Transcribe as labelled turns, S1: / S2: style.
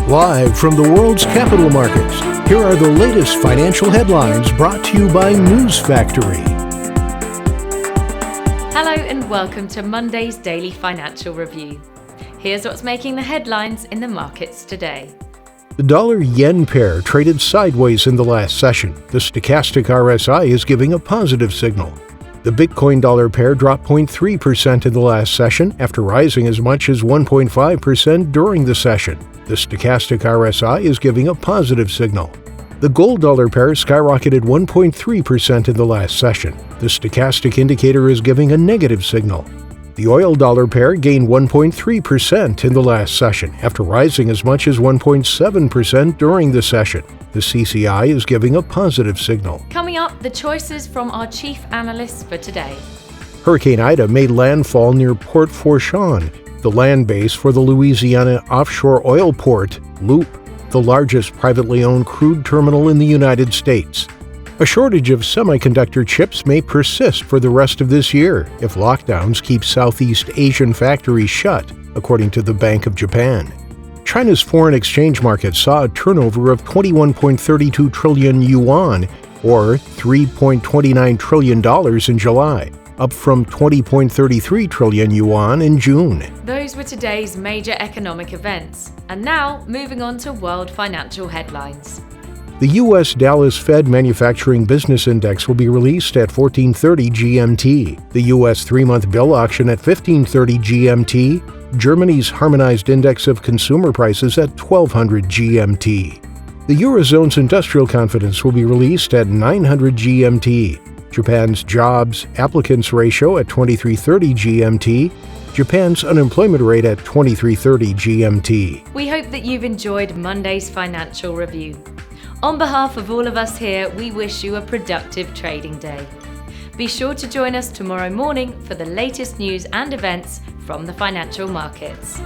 S1: Live from the world's capital markets, here are the latest financial headlines brought to you by News Factory.
S2: Hello and welcome to Monday's Daily Financial Review. Here's what's making the headlines in the markets today.
S1: The dollar-yen pair traded sideways in the last session. The stochastic RSI is giving a positive signal. The Bitcoin-dollar pair dropped 0.3% in the last session after rising as much as 1.5% during the session. The stochastic RSI is giving a positive signal. The gold-dollar pair skyrocketed 1.3% in the last session. The stochastic indicator is giving a negative signal. The oil-dollar pair gained 1.3% in the last session after rising as much as 1.7% during the session. The CCI is giving a positive signal.
S2: Coming up, the choices from our chief analysts for today.
S1: Hurricane Ida made landfall near Port Fourchon, the land base for the Louisiana offshore oil port, LOOP, the largest privately owned crude terminal in the United States. A shortage of semiconductor chips may persist for the rest of this year if lockdowns keep Southeast Asian factories shut, according to the Bank of Japan. China's foreign exchange market saw a turnover of 21.32 trillion yuan, or $3.29 trillion in July, up from 20.33 trillion yuan in June.
S2: Those were today's major economic events. And now, moving on to world financial headlines.
S1: The U.S. Dallas Fed Manufacturing Business Index will be released at 14:30 GMT, the U.S. 3-month bill auction at 15:30 GMT, Germany's Harmonized Index of Consumer Prices at 1200 GMT. The Eurozone's industrial confidence will be released at 900 GMT, Japan's jobs applicants ratio at 2330 GMT, Japan's unemployment rate at 2330 GMT.
S2: We hope that you've enjoyed Monday's financial review. On behalf of all of us here, we wish you a productive trading day. Be sure to join us tomorrow morning for the latest news and events from the financial markets.